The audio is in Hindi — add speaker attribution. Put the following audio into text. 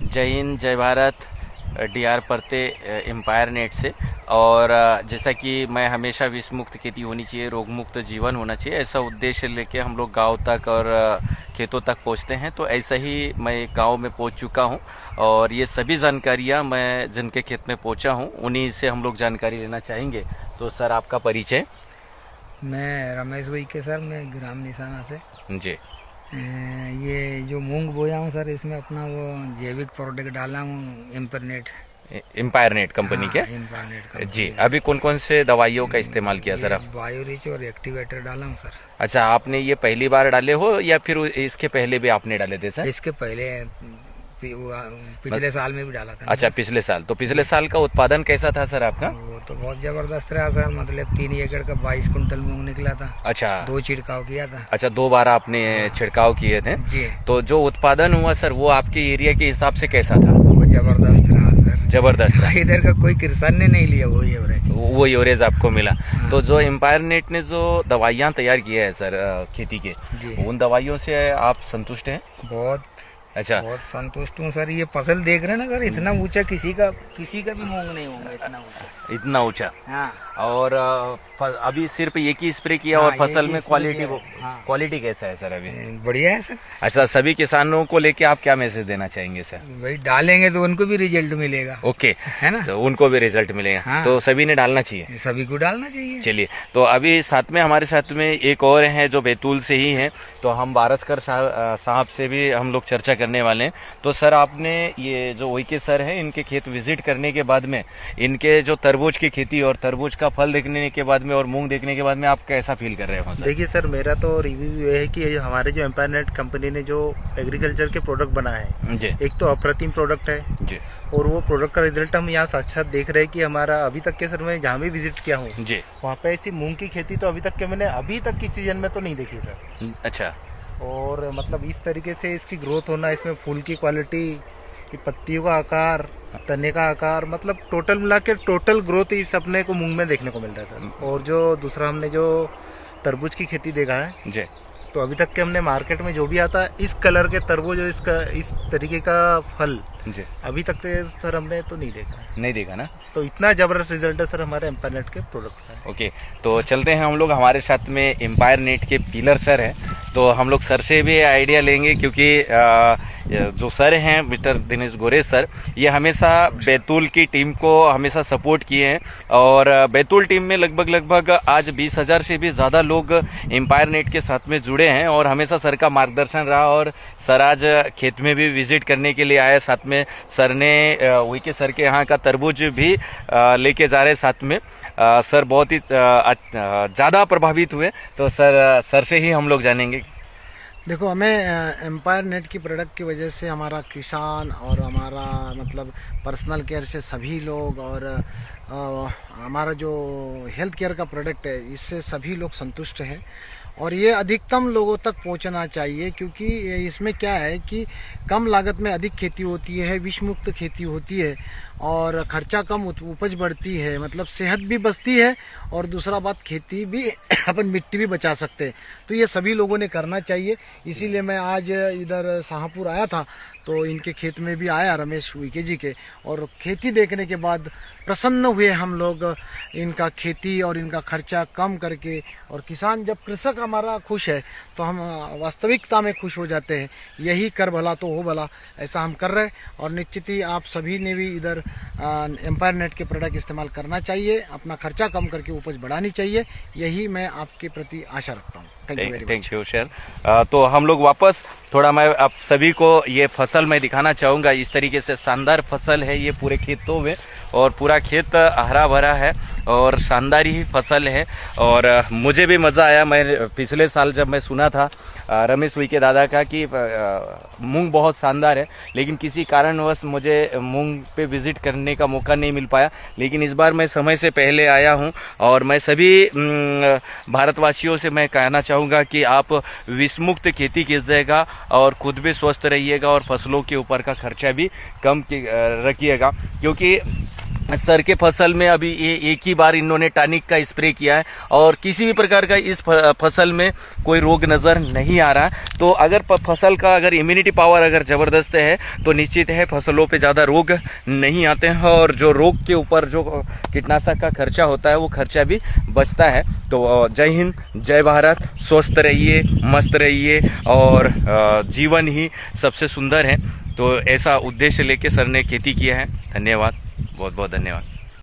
Speaker 1: जय हिंद, जय भारत। डीआर परते एम्पायर नेट से। और जैसा कि मैं हमेशा विष मुक्त खेती होनी चाहिए, रोग मुक्त जीवन होना चाहिए, ऐसा उद्देश्य लेके हम लोग गांव तक और खेतों तक पहुंचते हैं। तो ऐसा ही मैं गांव में पहुंच चुका हूं और ये सभी जानकारियां मैं जिनके खेत में पहुंचा हूं उन्हीं से हम लोग जानकारी लेना चाहेंगे। तो सर, आपका परिचय?
Speaker 2: मैं रमेश भाई के सर, मैं ग्राम निशाना से
Speaker 1: जी।
Speaker 2: ये जो मूंग बोया हूँ सर, इसमें अपना वो जैविक प्रोडक्ट डाला हूँ
Speaker 1: एम्पायर नेट कंपनी के। जी। अभी कौन कौन से दवाइयों का इस्तेमाल किया सर आप?
Speaker 2: बायोरिच और एक्टिवेटर डाला हूँ सर।
Speaker 1: अच्छा, आपने ये पहली बार डाले हो या फिर इसके पहले भी आपने डाले थे सर?
Speaker 2: इसके पहले पिछले साल में भी डाला था।
Speaker 1: अच्छा, पिछले साल। तो पिछले साल का उत्पादन कैसा था सर आपका?
Speaker 2: वो तो बहुत जबरदस्त रहा सर, मतलब 3 एकड़ का 22 कुंटल मूंग निकला था।
Speaker 1: अच्छा।
Speaker 2: 2 छिड़काव किया था।
Speaker 1: अच्छा, 2 बार आपने छिड़काव किए थे
Speaker 2: जी।
Speaker 1: तो जो उत्पादन हुआ सर, वो आपके एरिया के हिसाब से कैसा था?
Speaker 2: वो जबरदस्त रहा सर।
Speaker 1: जबरदस्त रहा।
Speaker 2: इधर का कोई किसान ने नहीं लिया, वही एवरेज।
Speaker 1: वो एवरेज आपको मिला। तो जो एम्पायर नेट ने जो दवाइयाँ तैयार किया है सर खेती के, उन दवाइयों से आप संतुष्ट हैं?
Speaker 2: बहुत।
Speaker 1: अच्छा,
Speaker 2: बहुत संतुष्ट हूँ सर। ये फसल देख रहे हैं ना सर, इतना ऊंचा किसी का भी मूंग नहीं होगा, इतना ऊंचा।
Speaker 1: इतना ऊंचा।
Speaker 2: हाँ।
Speaker 1: और अभी सिर्फ एक ही स्प्रे किया।
Speaker 2: हाँ,
Speaker 1: और फसल में क्वालिटी
Speaker 2: क्वालिटी
Speaker 1: कैसा है सर अभी?
Speaker 2: बढ़िया है सर।
Speaker 1: अच्छा, सभी किसानों को लेके आप क्या मैसेज देना चाहेंगे सर?
Speaker 2: भाई डालेंगे तो उनको भी रिजल्ट मिलेगा।
Speaker 1: ओके,
Speaker 2: है ना,
Speaker 1: तो उनको भी रिजल्ट मिलेगा।
Speaker 2: हाँ।
Speaker 1: तो सभी ने डालना चाहिए।
Speaker 2: सभी को डालना चाहिए।
Speaker 1: चलिए, तो अभी साथ में हमारे साथ में एक और है जो बैतूल से ही है, तो हम बारसकर साहब से भी हम लोग चर्चा करने वाले हैं। तो सर, आपने ये जो ओईके सर हैं, इनके खेत विजिट करने के बाद में इनके जो तरबूज की खेती और तरबूज का फल देखने के बाद में और मूंग देखने के बाद में आप कैसा फील कर रहे हो सर?
Speaker 3: देखिए सर, मेरा तो रिव्यू ये है कि हमारे जो एम्पायर नेट कंपनी ने जो एग्रीकल्चर के प्रोडक्ट बनाए हैं जी, एक तो अप्रतिम प्रोडक्ट है जी, और वो प्रोडक्ट का रिजल्ट हम यहाँ साक्षात देख रहे हैं कि हमारा अभी तक के सर मैं जहाँ भी विजिट किया हूँ जी, वहाँ पे ऐसी मूंग की खेती तो अभी तक के मैंने अभी तक की सीजन में तो नहीं देखी सर।
Speaker 1: अच्छा।
Speaker 3: और मतलब इस तरीके से इसकी ग्रोथ होना, इसमें फूल की क्वालिटी, कि पत्तियों का आकार, तने का आकार, मतलब टोटल मिला के टोटल ग्रोथ इस अपने को मूंग में देखने को मिल रहा है सर। और जो दूसरा हमने जो तरबूज की खेती देखा है जी, तो अभी तक के हमने मार्केट में जो भी आता है इस कलर के तरबूज और इसका इस तरीके का फल जी, अभी तक तो सर हमने तो नहीं देखा ना। तो इतना जबरदस्त रिजल्ट है सर हमारे एम्पायर नेट के प्रोडक्ट का।
Speaker 1: ओके, तो चलते हैं हम लोग। हमारे साथ में एम्पायर नेट के पीलर सर हैं, तो हम लोग सर से भी आइडिया लेंगे, क्योंकि जो सर हैं मिस्टर दिनेश गोरे सर, ये हमेशा बैतूल की टीम को हमेशा सपोर्ट किए हैं। और बैतूल टीम में लगभग आज 20,000 से भी ज़्यादा लोग एम्पायर नेट के साथ में जुड़े हैं और हमेशा सर का मार्गदर्शन रहा। और सर आज खेत में भी विजिट करने के लिए आए, साथ में सर ने ओईके सर के यहाँ का तरबूज भी लेके जा रहे साथ में। सर बहुत ही ज़्यादा प्रभावित हुए, तो सर से ही हम लोग जानेंगे।
Speaker 4: देखो, हमें एम्पायर नेट की प्रोडक्ट की वजह से हमारा किसान और हमारा मतलब पर्सनल केयर से सभी लोग और हमारा जो हेल्थ केयर का प्रोडक्ट है, इससे सभी लोग संतुष्ट हैं। और ये अधिकतम लोगों तक पहुंचना चाहिए, क्योंकि इसमें क्या है कि कम लागत में अधिक खेती होती है, विष मुक्त खेती होती है और खर्चा कम, उपज बढ़ती है, मतलब सेहत भी बचती है और दूसरा बात खेती भी अपन मिट्टी भी बचा सकते हैं। तो ये सभी लोगों ने करना चाहिए। इसीलिए मैं आज इधर शाहपुर आया था, तो इनके खेत में भी आया रमेश ओईके जी के, और खेती देखने के बाद प्रसन्न हुए हम लोग इनका खेती और इनका खर्चा कम करके। और किसान, जब कृषक हमारा खुश है तो हम वास्तविकता में खुश हो जाते हैं। यही कर भला तो हो भला, ऐसा हम कर रहे हैं। और निश्चित ही आप सभी ने भी इधर एम्पायर नेट के प्रोडक्ट इस्तेमाल करना चाहिए, अपना खर्चा कम करके उपज बढ़ानी चाहिए। यही मैं आपके प्रति आशा रखता हूँ।
Speaker 1: Thank you sir. तो हम लोग वापस थोड़ा, मैं आप सभी को ये फसल मैं दिखाना चाहूँगा। इस तरीके से शानदार फसल है ये पूरे खेतों में, और पूरा खेत हरा भरा है और शानदार ही फसल है। और मुझे भी मज़ा आया। मैं पिछले साल जब मैं सुना था रमेश ओईके दादा का कि मूंग बहुत शानदार है, लेकिन किसी कारणवश मुझे मूंग पे विज़िट करने का मौका नहीं मिल पाया। लेकिन इस बार मैं समय से पहले आया हूं और मैं सभी भारतवासियों से मैं कहना चाहूँगा कि आप विषमुक्त खेती कीजिएगा और खुद भी स्वस्थ रहिएगा और फसलों के ऊपर का खर्चा भी कम रखिएगा, क्योंकि सर के फसल में अभी ये एक ही बार इन्होंने टॉनिक का स्प्रे किया है और किसी भी प्रकार का इस फसल में कोई रोग नज़र नहीं आ रहा। तो अगर फसल का अगर इम्यूनिटी पावर अगर ज़बरदस्त है तो निश्चित है फसलों पे ज़्यादा रोग नहीं आते हैं और जो रोग के ऊपर जो कीटनाशक का खर्चा होता है वो खर्चा भी बचता है। तो जय हिंद, जय भारत, स्वस्थ रहिए, मस्त रहिए और जीवन ही सबसे सुंदर है। तो ऐसा उद्देश्य लेके सर ने खेती किया है। धन्यवाद, बहुत बहुत धन्यवाद।